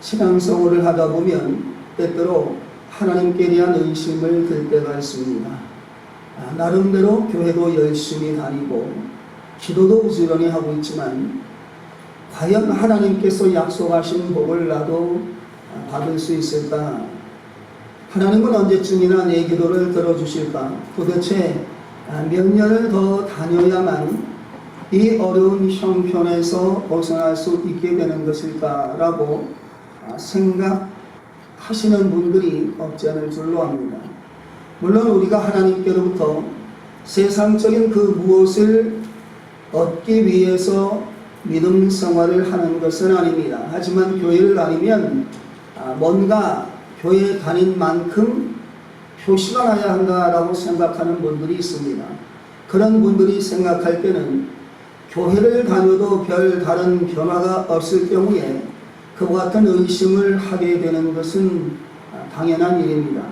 신앙생활을 하다 보면 때때로 하나님께 대한 의심을 들 때가 있습니다. 나름대로 교회도 열심히 다니고 기도도 부지런히 하고 있지만 과연 하나님께서 약속하신 복을 나도 받을 수 있을까? 하나님은 언제쯤이나 내 기도를 들어주실까? 도대체 몇 년을 더 다녀야만 이 어려운 형편에서 벗어날 수 있게 되는 것일까? 라고 생각하시는 분들이 없지 않을 줄로 압니다. 물론 우리가 하나님께로부터 세상적인 그 무엇을 얻기 위해서 믿음 생활을 하는 것은 아닙니다. 하지만 교회를 다니면 뭔가 교회 다닌 만큼 표시가 나야 한다라고 생각하는 분들이 있습니다. 그런 분들이 생각할 때는 교회를 다녀도 별 다른 변화가 없을 경우에 그와 같은 의심을 하게 되는 것은 당연한 일입니다.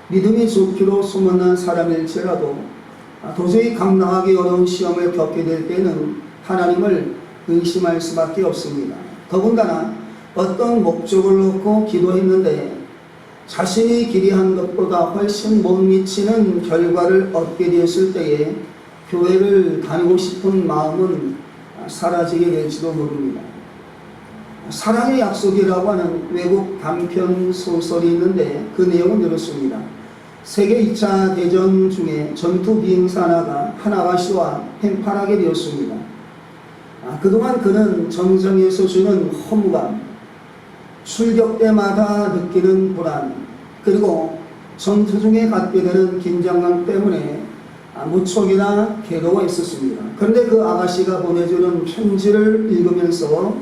믿음이 좋기로 소문난 사람일지라도 도저히 감당하기 어려운 시험을 겪게 될 때는 하나님을 의심할 수밖에 없습니다. 더군다나 어떤 목적을 놓고 기도했는데 자신이 기대한 것보다 훨씬 못 미치는 결과를 얻게 되었을 때에 교회를 다니고 싶은 마음은 사라지게 될지도 모릅니다. 사랑의 약속이라고 하는 외국 단편 소설이 있는데 그 내용은 이렇습니다. 세계 2차 대전 중에 전투 비행사 하나가 한 아가씨와 팽판하게 되었습니다. 그동안 그는 전쟁에서 주는 허무감, 출격 때마다 느끼는 불안, 그리고 전투 중에 갖게 되는 긴장감 때문에 무척이나 괴로워했었습니다. 그런데 그 아가씨가 보내주는 편지를 읽으면서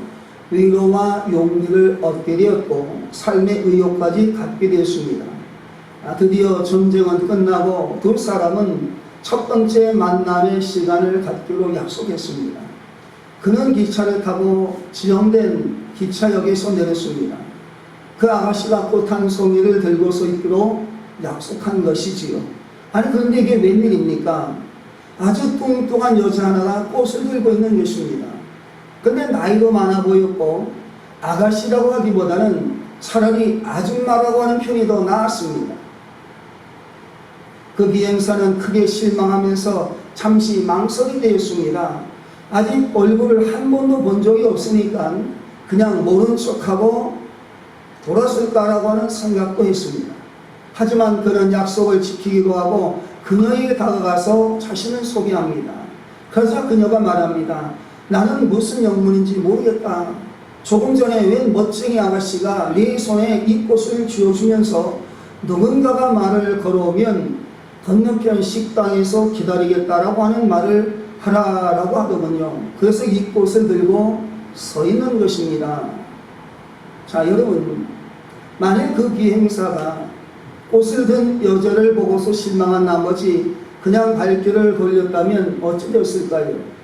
위로와 용기를 얻게 되었고 삶의 의욕까지 갖게 되었습니다. 드디어 전쟁은 끝나고 두 사람은 첫 번째 만남의 시간을 갖기로 약속했습니다. 그는 기차를 타고 지정된 기차역에서 내렸습니다. 그 아가씨가 꽃 한 송이를 들고서 있기로 약속한 것이지요. 아니 그런데 이게 웬일입니까? 아주 뚱뚱한 여자 하나가 꽃을 들고 있는 것입니다. 근데 나이도 많아 보였고 아가씨라고 하기보다는 차라리 아줌마라고 하는 편이 더 나았습니다. 그 비행사는 크게 실망하면서 잠시 망설이 되었습니다. 아직 얼굴을 한 번도 본 적이 없으니까 그냥 모른 척하고 돌아설까라고 하는 생각도 했습니다. 하지만 그런 약속을 지키기도 하고 그녀에게 다가가서 자신을 소개합니다. 그래서 그녀가 말합니다. 나는 무슨 영문인지 모르겠다. 조금 전에 웬 멋쟁이 아가씨가 네 손에 이 꽃을 쥐어주면서 누군가가 말을 걸어오면 건너편 식당에서 기다리겠다라고 하는 말을 하라라고 하더군요. 그래서 이 꽃을 들고 서 있는 것입니다. 자, 여러분, 만약 그 비행사가 꽃을 든 여자를 보고서 실망한 나머지 그냥 발길을 돌렸다면 어찌 되었을까요?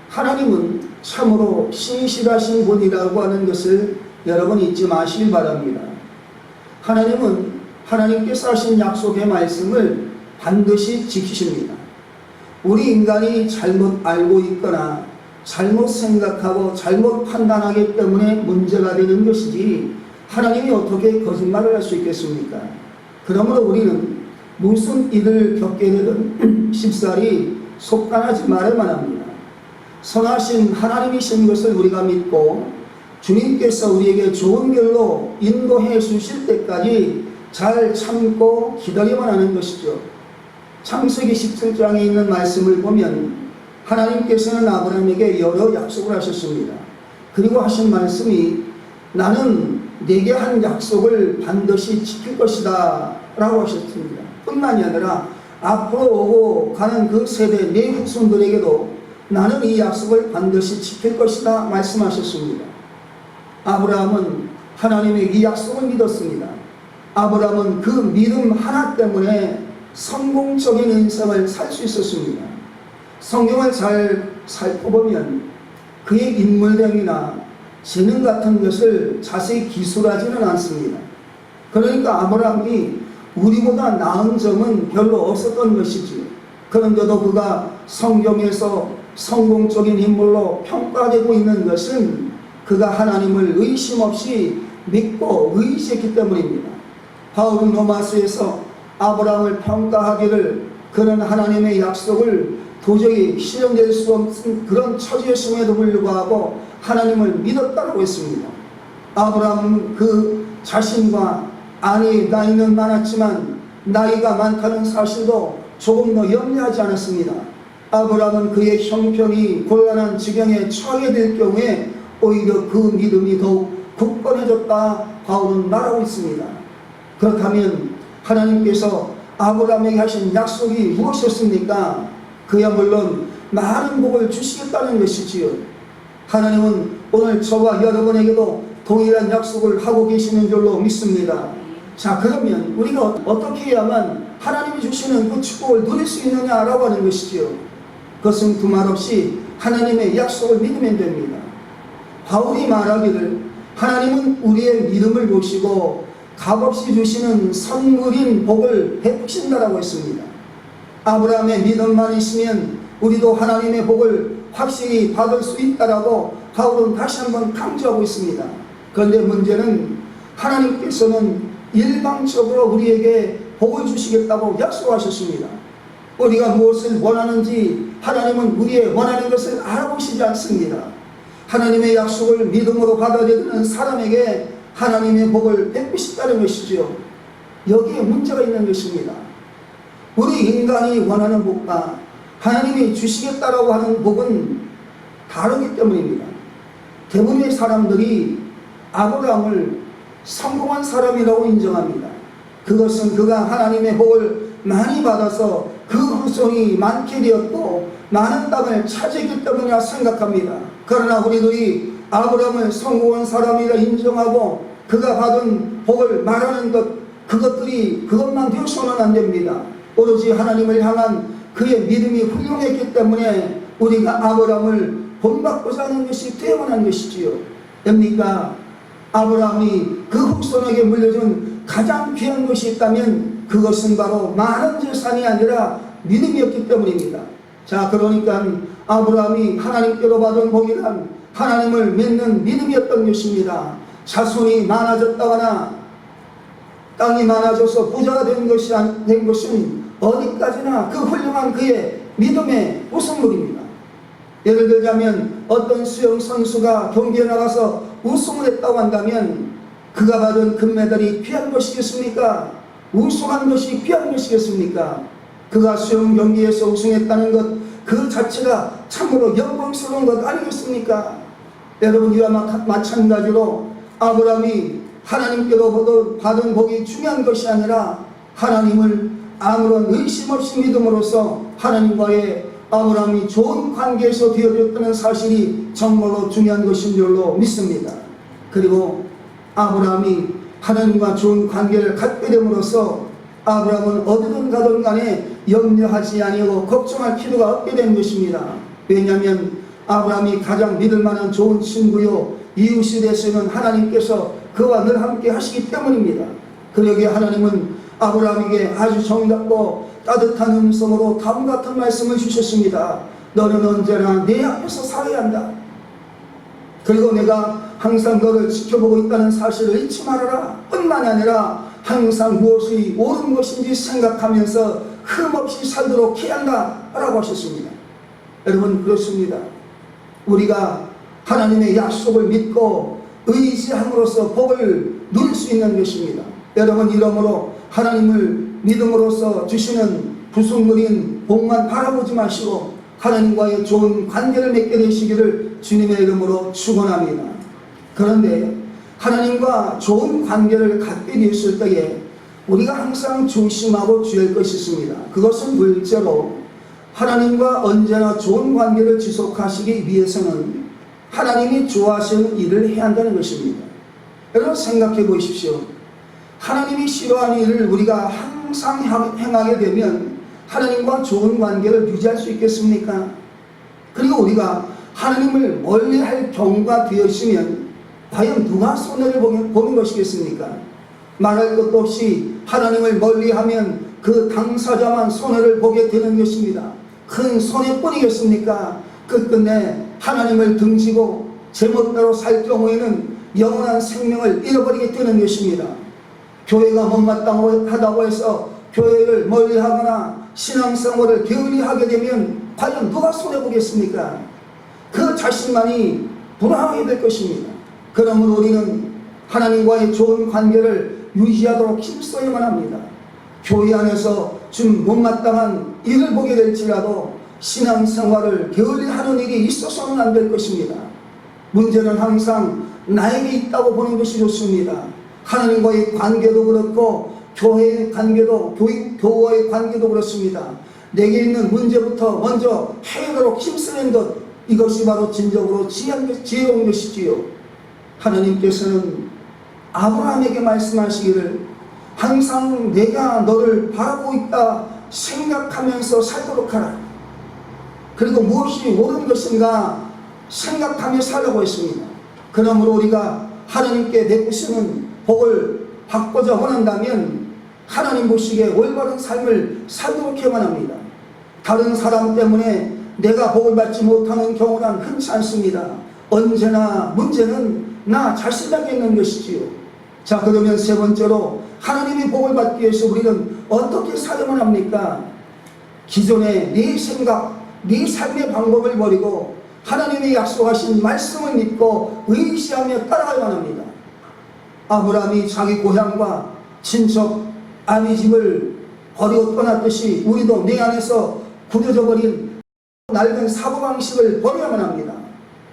하나님은 참으로 신실하신 분이라고 하는 것을 여러분 잊지 마시길 바랍니다. 하나님은 하나님께서 하신 약속의 말씀을 반드시 지키십니다. 우리 인간이 잘못 알고 있거나 잘못 생각하고 잘못 판단하기 때문에 문제가 되는 것이지 하나님이 어떻게 거짓말을 할 수 있겠습니까? 그러므로 우리는 무슨 일을 겪게 되든 쉽사리 속단하지 말아야만 합니다. 선하신 하나님이신 것을 우리가 믿고 주님께서 우리에게 좋은 길로 인도해 주실 때까지 잘 참고 기다려만 하는 것이죠. 창세기 17장에 있는 말씀을 보면 하나님께서는 아브라함에게 여러 약속을 하셨습니다. 그리고 하신 말씀이 나는 내게 한 약속을 반드시 지킬 것이다 라고 하셨습니다. 뿐만이 아니라 앞으로 오고 가는 그 세대 내 후손들에게도 나는 이 약속을 반드시 지킬 것이다 말씀하셨습니다. 아브라함은 하나님의 이 약속을 믿었습니다. 아브라함은 그 믿음 하나 때문에 성공적인 인생을 살 수 있었습니다. 성경을 잘 살펴보면 그의 인물됨이나 재능 같은 것을 자세히 기술하지는 않습니다. 그러니까 아브라함이 우리보다 나은 점은 별로 없었던 것이지요. 그런데도 그가 성경에서 성공적인 인물로 평가되고 있는 것은 그가 하나님을 의심 없이 믿고 의지했기 때문입니다. 바울은 로마서에서 아브라함을 평가하기를 그는 하나님의 약속을 도저히 실현될 수 없는 그런 처지였음에도 불구하고 하나님을 믿었다고 했습니다. 아브라함은 그 자신과 아내의 나이는 많았지만 나이가 많다는 사실도 조금도 염려하지 않았습니다. 아브라함은 그의 형편이 곤란한 지경에 처하게 될 경우에 오히려 그 믿음이 더욱 굳건해졌다 바울은 말하고 있습니다. 그렇다면 하나님께서 아브라함에게 하신 약속이 무엇이었습니까? 그야 물론 많은 복을 주시겠다는 것이지요. 하나님은 오늘 저와 여러분에게도 동일한 약속을 하고 계시는 줄로 믿습니다. 자, 그러면 우리가 어떻게 해야만 하나님이 주시는 그 축복을 누릴 수 있느냐라고 하는 것이지요. 그것은 두말 없이 하나님의 약속을 믿으면 됩니다. 바울이 말하기를 하나님은 우리의 믿음을 보시고 값없이 주시는 선물인 복을 베푸신다라고 했습니다. 아브라함의 믿음만 있으면 우리도 하나님의 복을 확실히 받을 수 있다라고 바울은 다시 한번 강조하고 있습니다. 그런데 문제는 하나님께서는 일방적으로 우리에게 복을 주시겠다고 약속하셨습니다. 우리가 무엇을 원하는지 하나님은 우리의 원하는 것을 알아보시지 않습니다. 하나님의 약속을 믿음으로 받아들이는 사람에게 하나님의 복을 베푸신다는 것이지요. 여기에 문제가 있는 것입니다. 우리 인간이 원하는 복과 하나님이 주시겠다라고 하는 복은 다르기 때문입니다. 대부분의 사람들이 아브라함을 성공한 사람이라고 인정합니다. 그것은 그가 하나님의 복을 많이 받아서 그 후손이 많게 되었고 많은 땅을 차지했기 때문이라 생각합니다. 그러나 우리들이 아브라함을 성공한 사람이라 인정하고 그가 받은 복을 말하는 그것만 되어서는 안 됩니다. 오로지 하나님을 향한 그의 믿음이 훌륭했기 때문에 우리가 아브라함을 본받고자 하는 것이 태어난 것이지요. 됩니까? 아브라함이 그 후손에게 물려준 가장 귀한 것이 있다면 그것은 바로 많은 재산이 아니라 믿음이었기 때문입니다. 자, 그러니까 아브라함이 하나님께로 받은 복이란 하나님을 믿는 믿음이었던 것입니다. 자손이 많아졌다거나 땅이 많아져서 부자가 된 것은 어디까지나 그 훌륭한 그의 믿음의 보상물입니다. 예를 들자면 어떤 수영 선수가 경기에 나가서 우승을 했다고 한다면 그가 받은 금메달이 귀한 것이겠습니까? 우승한 것이 귀한 것이겠습니까? 그가 수영 경기에서 우승했다는 것 그 자체가 참으로 영광스러운 것 아니겠습니까? 여러분, 이와 마찬가지로 아브라함이 하나님께로 받은 복이 중요한 것이 아니라 하나님을 아무런 의심 없이 믿음으로써 하나님과의 아브라함이 좋은 관계에서 되어졌다는 사실이 정말로 중요한 것인 줄로 믿습니다. 그리고 아브라함이 하나님과 좋은 관계를 갖게 됨으로써 아브라함은 어디든 가든 간에 염려하지 아니하고 걱정할 필요가 없게 된 것입니다. 왜냐하면 아브라함이 가장 믿을 만한 좋은 친구요 이웃이 되시는 하나님께서 그와 늘 함께 하시기 때문입니다. 그러기에 하나님은 아브라함에게 아주 정답고 따뜻한 음성으로 다음 같은 말씀을 주셨습니다. 너는 언제나 내 앞에서 살아야 한다. 그리고 내가 항상 너를 지켜보고 있다는 사실을 잊지 말아라. 뿐만 아니라 항상 무엇이 옳은 것인지 생각하면서 흠없이 살도록 해야 한다 라고 하셨습니다. 여러분, 그렇습니다. 우리가 하나님의 약속을 믿고 의지함으로써 복을 누릴 수 있는 것입니다. 여러분, 이러므로 하나님을 믿음으로써 주시는 부속물인 복만 바라보지 마시고 하나님과의 좋은 관계를 맺게 되시기를 주님의 이름으로 축원합니다. 그런데 하나님과 좋은 관계를 갖게 되었을 때에 우리가 항상 조심하고 주의할 것이 있습니다. 그것은 둘째로 하나님과 언제나 좋은 관계를 지속하시기 위해서는 하나님이 좋아하시는 일을 해야 한다는 것입니다. 여러분, 생각해 보십시오. 하나님이 싫어하는 일을 우리가 항상 행하게 되면 하나님과 좋은 관계를 유지할 수 있겠습니까? 그리고 우리가 하나님을 멀리할 경우가 되었으면 과연 누가 손해를 보는 것이겠습니까? 말할 것도 없이 하나님을 멀리하면 그 당사자만 손해를 보게 되는 것입니다. 큰 손해뿐이겠습니까? 끝끝내 하나님을 등지고 제멋대로 살 경우에는 영원한 생명을 잃어버리게 되는 것입니다. 교회가 못마땅하다고 해서 교회를 멀리하거나 신앙생활을 게을리하게 되면 과연 누가 손해보겠습니까? 그 자신만이 불안하게 될 것입니다. 그러므로 우리는 하나님과의 좋은 관계를 유지하도록 힘써야만 합니다. 교회 안에서 좀 못마땅한 일을 보게 될지라도 신앙생활을 게을리하는 일이 있어서는 안 될 것입니다. 문제는 항상 나에게 있다고 보는 것이 좋습니다. 하나님과의 관계도 그렇고 교회의 관계도 교우와의 관계도 그렇습니다. 내게 있는 문제부터 먼저 해결하도록 힘쓰는 것, 이것이 바로 진정으로 지혜로운 것이지요. 하나님께서는 아브라함에게 말씀하시기를 항상 내가 너를 바라보고 있다 생각하면서 살도록 하라. 그리고 무엇이 옳은 것인가 생각하며 살라고 했습니다. 그러므로 우리가 하나님께 베푸시는 복을 받고자 원한다면 하나님 보시기에 올바른 삶을 살도록 해야만 합니다. 다른 사람 때문에 내가 복을 받지 못하는 경우는 흔치 않습니다. 언제나 문제는 나 자신에게 있는 것이지요. 자, 그러면 세 번째로 하나님의 복을 받기 위해서 우리는 어떻게 살아야만 합니까? 기존의 네 생각, 네 삶의 방법을 버리고 하나님의 약속하신 말씀을 믿고 의지하며 따라가야만 합니다. 아브라함이 자기 고향과 친척 아비 집을 버리고 떠났듯이 우리도 내 안에서 굳어져 버린 낡은 사고방식을 버려야만 합니다.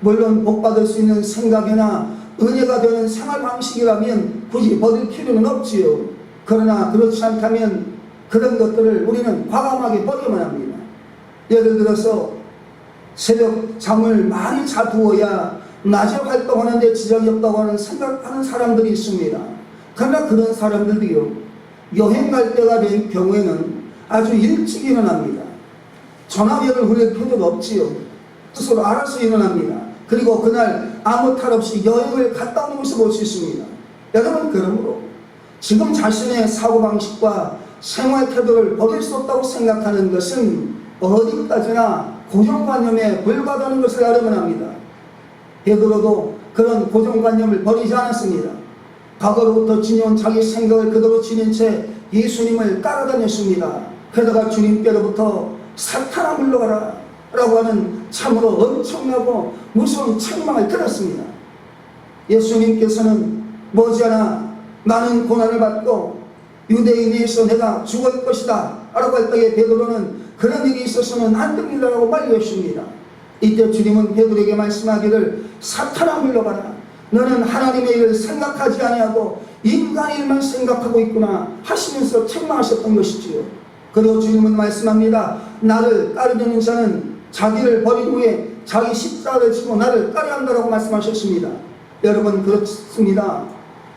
물론 복받을 수 있는 생각이나 은혜가 되는 생활방식이라면 굳이 버릴 필요는 없지요. 그러나 그렇지 않다면 그런 것들을 우리는 과감하게 버려야만 합니다. 예를 들어서 새벽 잠을 많이 자두어야 낮에 활동하는데 지장이 없다고 생각하는 사람들이 있습니다. 그러나 그런 사람들도요, 여행 갈 때가 된 경우에는 아주 일찍 일어납니다. 전화기를 흘릴 필요도 없지요. 스스로 알아서 일어납니다. 그리고 그날 아무 탈 없이 여행을 갔다 오는 것을 볼 수 있습니다. 여러분, 그러므로 지금 자신의 사고방식과 생활 태도를 버릴 수 없다고 생각하는 것은 어디까지나 고정관념에 불과하다는 것을 알아야만 합니다. 베드로도 그런 고정관념을 버리지 않았습니다. 과거로부터 지녀온 자기 생각을 그대로 지닌 채 예수님을 따라다녔습니다. 게다가 주님께로부터 사탄아 물러가라 라고 하는 참으로 엄청나고 무서운 책망을 들었습니다. 예수님께서는 머지않아 많은 고난을 받고 유대인에서 내가 죽을 것이다 라고 할 때에 베드로는 그런 일이 있어서는 안 됩니다라고 말렸습니다. 이때 주님은 베드로에게 말씀하기를 사탄아 물러가라. 너는 하나님의 일을 생각하지 아니하고 인간의 일만 생각하고 있구나 하시면서 책망하셨던 것이지요. 그리고 주님은 말씀합니다. 나를 따르는 자는 자기를 버린 후에 자기 십자가를 지고 나를 따라야 한다고 말씀하셨습니다. 여러분, 그렇습니다.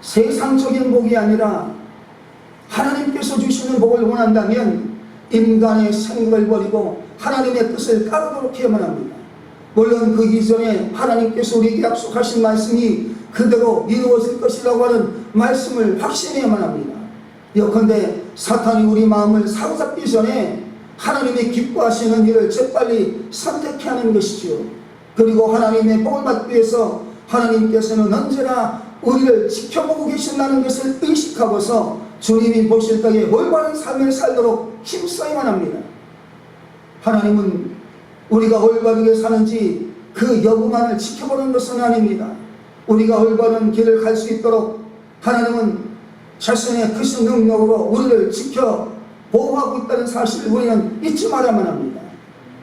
세상적인 복이 아니라 하나님께서 주시는 복을 원한다면 인간의 생각을 버리고 하나님의 뜻을 따르도록 해야만 합니다. 물론 그 이전에 하나님께서 우리에게 약속하신 말씀이 그대로 이루어질 것이라고 하는 말씀을 확신해야만 합니다. 예컨대 사탄이 우리 마음을 사로잡기 전에 하나님이 기뻐하시는 일을 재빨리 선택해야 하는 것이지요. 그리고 하나님의 복을 받기 위해서 하나님께서는 언제나 우리를 지켜보고 계신다는 것을 의식하고서 주님이 보실 때에 올바른 삶을 살도록 힘써야만 합니다. 하나님은 우리가 올바르게 사는지 그 여부만을 지켜보는 것은 아닙니다. 우리가 올바른 길을 갈 수 있도록 하나님은 자신의 크신 능력으로 우리를 지켜 보호하고 있다는 사실을 우리는 잊지 말아야만 합니다.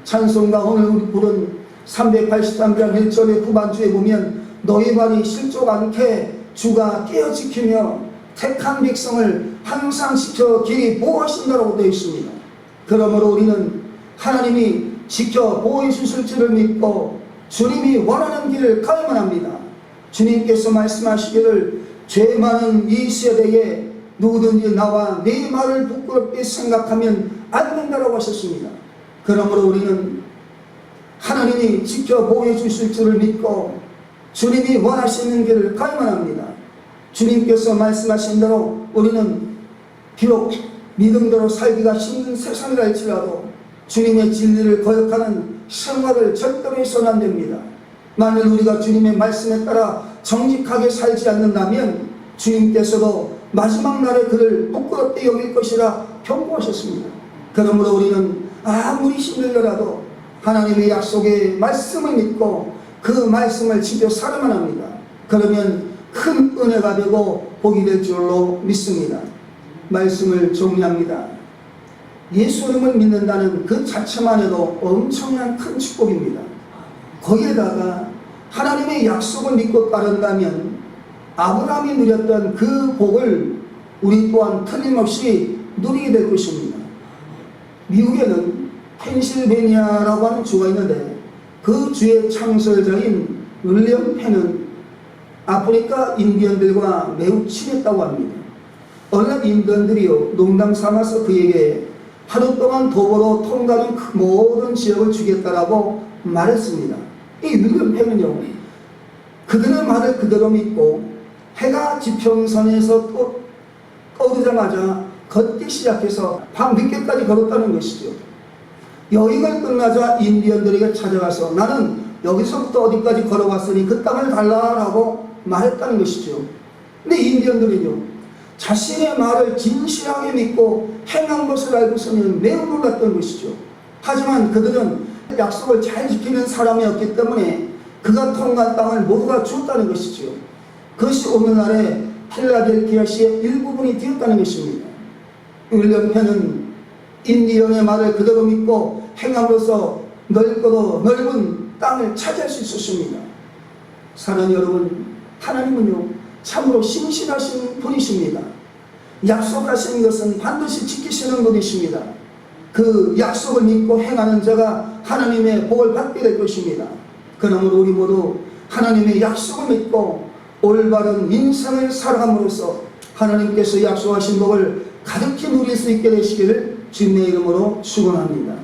찬송가 오늘 우리 부른 383편 1절의 후반주에 보면 너희 발이 실족 않게 주가 깨어 지키며 택한 백성을 항상 지켜 길이 보호하신다고 되어 있습니다. 그러므로 우리는 하나님이 지켜 보호해 주실 줄을 믿고 주님이 원하는 길을 가야만 합니다. 주님께서 말씀하시기를 죄 많은 이 세대에 누구든지 나와 내 말을 부끄럽게 생각하면 안 된다고 하셨습니다. 그러므로 우리는 하나님이 지켜 보호해 주실 줄을 믿고 주님이 원하시는 길을 가야만 합니다. 주님께서 말씀하신 대로 우리는 비록 믿음대로 살기가 힘든 세상이라 할지라도 주님의 진리를 거역하는 생활을 절대로 해서는 안 됩니다. 만일 우리가 주님의 말씀에 따라 정직하게 살지 않는다면 주님께서도 마지막 날에 그를 부끄럽게 여길 것이라 경고하셨습니다. 그러므로 우리는 아무리 힘들더라도 하나님의 약속의 말씀을 믿고 그 말씀을 지켜 살아만 합니다. 그러면 큰 은혜가 되고 복이 될 줄로 믿습니다. 말씀을 정리합니다. 예수님을 믿는다는 그 자체만 해도 엄청난 큰 축복입니다. 거기에다가 하나님의 약속을 믿고 따른다면 아브라함이 누렸던 그 복을 우리 또한 틀림없이 누리게 될 것입니다. 미국에는 펜실베니아라고 하는 주가 있는데 그 주의 창설자인 윌리엄 펜은 아프리카 인디언들과 매우 친했다고 합니다. 어느 날 인디언들이요 농담 삼아서 그에게 하루 동안 도보로 통과하는 그 모든 지역을 주겠다라고 말했습니다. 이 윌리엄 펜은요 그들의 말을 그대로 믿고 해가 지평선에서 떠오르자마자 걷기 시작해서 밤 늦게까지 걸었다는 것이죠. 여행을 끝나자 인디언들에게 찾아가서 나는 여기서부터 어디까지 걸어왔으니 그 땅을 달라라고 말했다는 것이죠. 근데 인디언들은요 자신의 말을 진실하게 믿고 행한 것을 알고서는 매우 놀랐던 것이죠. 하지만 그들은 약속을 잘 지키는 사람이었기 때문에 그가 통과한 땅을 모두가 주었다는 것이죠. 그것이 오늘날의 필라델피아시의 일부분이 되었다는 것입니다. 윌리엄 펜은 인디언의 말을 그대로 믿고 행함으로써 넓고도 넓은 땅을 차지할 수 있었습니다. 사랑하는 여러분, 하나님은요 참으로 신실하신 분이십니다. 약속하신 것은 반드시 지키시는 분이십니다. 그 약속을 믿고 행하는 자가 하나님의 복을 받게 될 것입니다. 그러므로 우리 모두 하나님의 약속을 믿고 올바른 인생을 살아감으로써 하나님께서 약속하신 복을 가득히 누릴 수 있게 되시기를 주님의 이름으로 축원합니다.